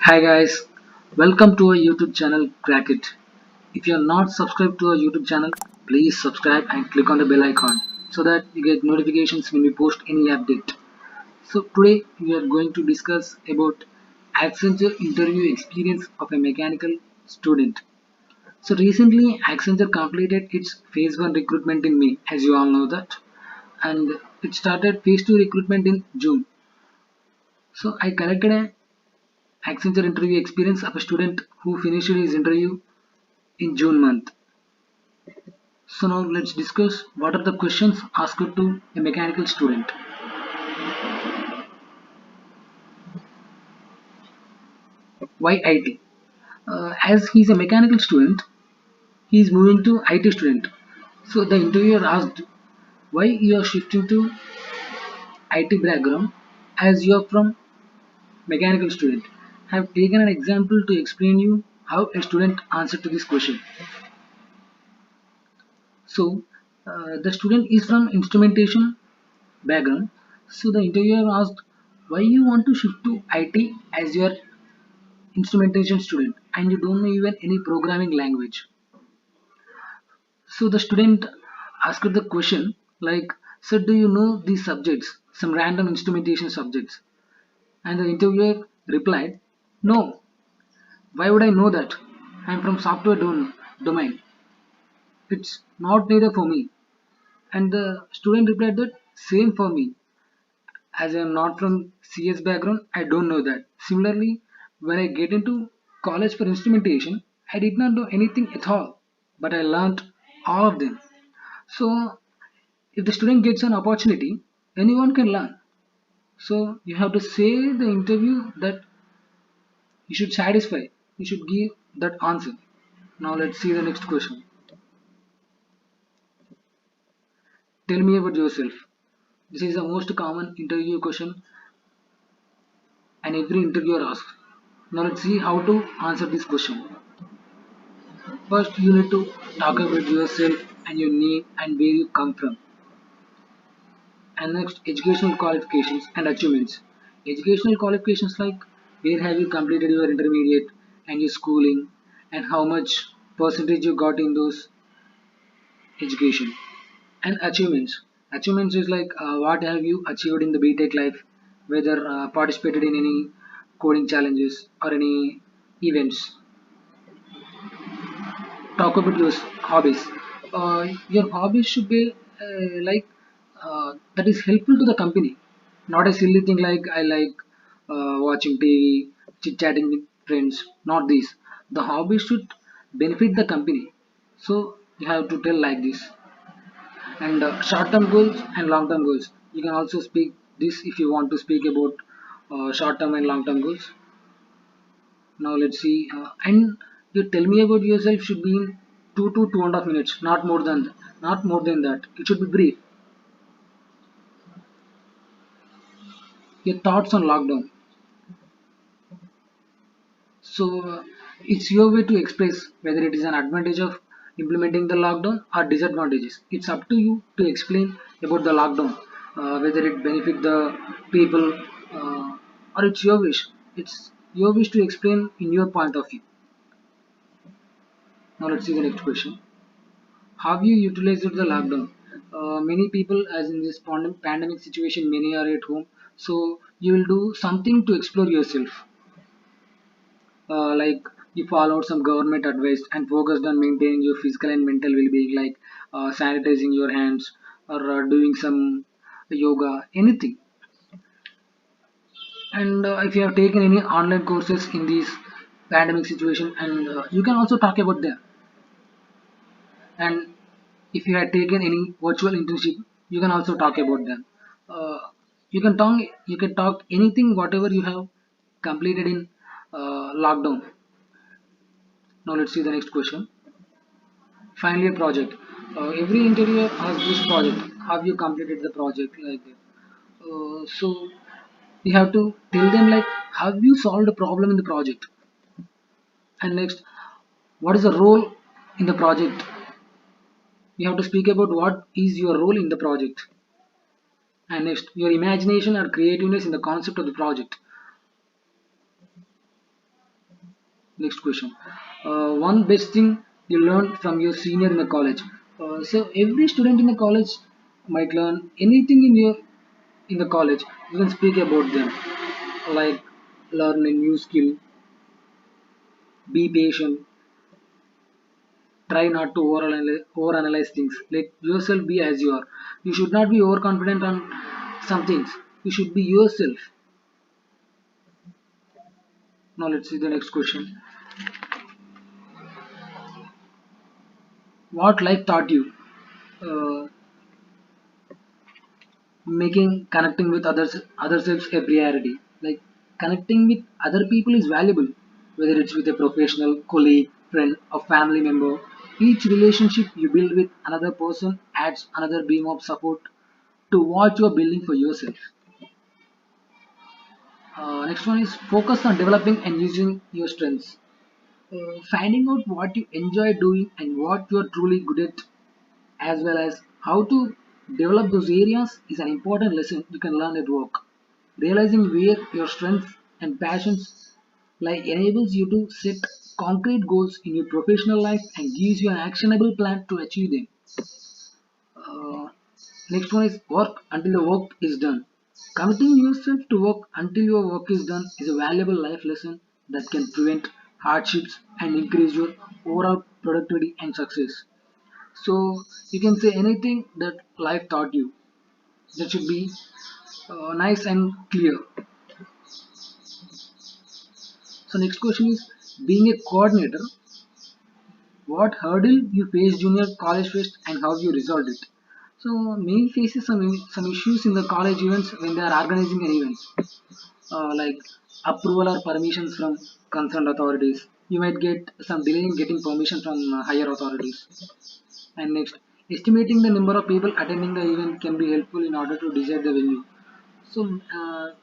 Hi guys, welcome to our YouTube channel Crack It. If you are not subscribed to our YouTube channel, please subscribe and click on the bell icon so that you get notifications when we post any update. So today we are going to discuss about Accenture interview experience of a mechanical student. So recently Accenture completed its phase 1 recruitment in May, as you all know that, and it started phase 2 recruitment in June. So I collected a Accenture interview experience of a student who finished his interview in June month. So now let's discuss what are the questions asked to a mechanical student. Why IT? As he is a mechanical student, he is moving to IT student. So the interviewer asked why you are shifting to IT background as you are from mechanical student. I have taken an example to explain you how a student answered to this question. So the student is from instrumentation background. So the interviewer asked why you want to shift to IT as your instrumentation student and you don't know even any programming language. So the student asked the question like, sir, do you know these subjects, some random instrumentation subjects? And the interviewer replied, no, why would I know that? I'm from software domain. It's not needed for me. And the student replied that same for me. As I am not from CS background, I don't know that. Similarly, when I get into college for instrumentation, I did not know anything at all, but I learned all of them. So, if the student gets an opportunity, anyone can learn. So, you have to say the interview that you should satisfy, you should give that answer. Now, let's see the next question. Tell me about yourself. This is the most common interview question and every interviewer asks. Now, let's see how to answer this question. First, you need to talk about yourself and your name and where you come from. And next, educational qualifications and achievements. Educational qualifications like where have you completed your intermediate and your schooling and how much percentage you got in those education. And achievements. Achievements is like what have you achieved in the BTech life, whether participated in any coding challenges or any events. Talk about your hobbies. Your hobbies should be that is helpful to the company, not a silly thing like I like watching TV, chit chatting with friends. Not this. The hobby should benefit the company. So you have to tell like this. And short-term goals and long-term goals. You can also speak this if you want to speak about short-term and long-term goals. Now let's see. And you tell me about yourself should be in 2 to 2.5 minutes, not more than that. It should be brief. Your thoughts on lockdown. So it's your way to express whether it is an advantage of implementing the lockdown or disadvantages. It's up to you to explain about the lockdown, whether it benefit the people or it's your wish. It's your wish to explain in your point of view. Now let's see the next question. Have you utilized the lockdown? Many people, as in this pandemic situation, many are at home. So you will do something to explore yourself. Like you followed some government advice and focused on maintaining your physical and mental well-being, like sanitizing your hands or doing some yoga, anything. And if you have taken any online courses in this pandemic situation, and you can also talk about them. And if you had taken any virtual internship, you can also talk about them. Uh, you can talk anything whatever you have completed in lockdown. Now let's see the next question. Finally, a project. Every interviewer asks this project. Have you completed the project like that? So you have to tell them like have you solved a problem in the project? And next, what is the role in the project? You have to speak about what is your role in the project. And next, your imagination or creativeness in the concept of the project. Next question. One best thing you learned from your senior in the college. So every student in the college might learn anything in the college. You can speak about them, like learn a new skill, be patient, try not to overanalyze things. Let yourself be as you are. You should not be overconfident on some things. You should be yourself. Now let's see the next question. What life taught you? Uh, Making connecting with others a priority. Like connecting with other people is valuable, whether it's with a professional colleague, friend, or family member. Each relationship you build with another person adds another beam of support to what you are building for yourself. Next one is focus on developing and using your strengths. Finding out what you enjoy doing and what you are truly good at, as well as how to develop those areas, is an important lesson you can learn at work. Realizing where your strengths and passions lie enables you to set concrete goals in your professional life and gives you an actionable plan to achieve them. Uh, Next one is work until the work is done. Committing yourself to work until your work is done is a valuable life lesson that can prevent hardships and increase your overall productivity and success. So you can say anything that life taught you. That should be nice and clear. So next question is, being a coordinator, what hurdle you faced junior college fest and how you resolved it. So main faces some issues in the college events when they are organizing an event, like approval or permissions from concerned authorities. You might get some delay in getting permission from higher authorities. And next, estimating the number of people attending the event can be helpful in order to decide the venue. So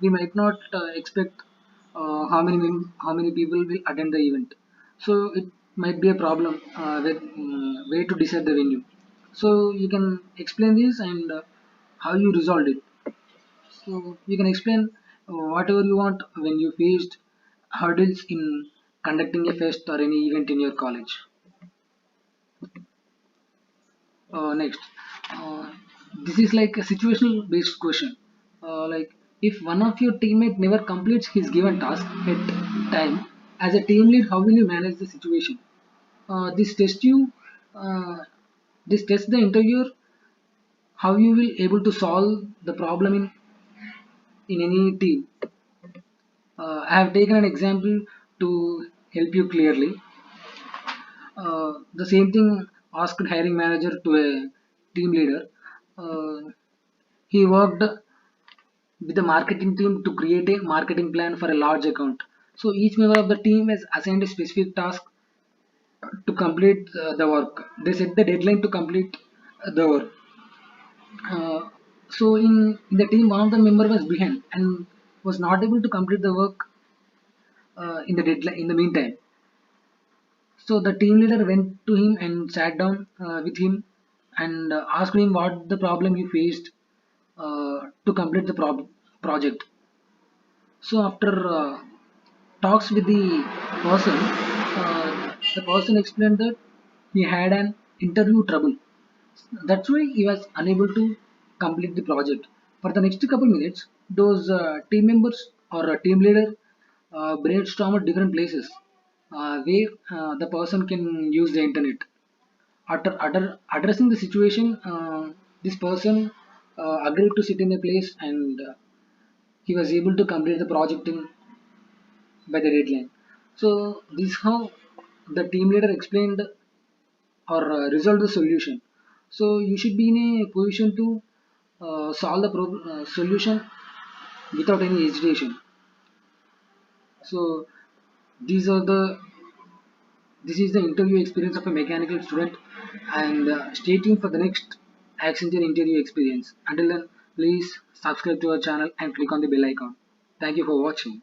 we might not expect how many people will attend the event. So it might be a problem with way to decide the venue. So you can explain this and how you resolved it. So you can explain whatever you want when you faced hurdles in conducting a fest or any event in your college. Next, uh, this is like a situational based question. Like if one of your teammate never completes his given task at time, as a team lead, how will you manage the situation? This test you, uh, this test the interviewer how you will able to solve the problem in any team. I have taken an example to help you clearly. The same thing asked hiring manager to a team leader. Uh, he worked with the marketing team to create a marketing plan for a large account. So each member of the team is assigned a specific task to complete the work. They set the deadline to complete the work. So in the team, one of the member was behind and was not able to complete the work in the deadline. In the meantime, so the team leader went to him and sat down with him and asked him what the problem he faced to complete the project. So after talks with the person explained that he had an interview trouble. That's why he was unable to complete the project. For the next couple minutes, those team members or a team leader brainstorm at different places where the person can use the internet. After addressing the situation, this person agreed to sit in a place and he was able to complete the project by the deadline. So this is how the team leader explained or resolve the solution. So you should be in a position to solve the solution without any hesitation. So these are the this is the interview experience of a mechanical student, and stay tuned for the next Accenture interview experience. Until then, please subscribe to our channel and click on the bell icon. Thank you for watching.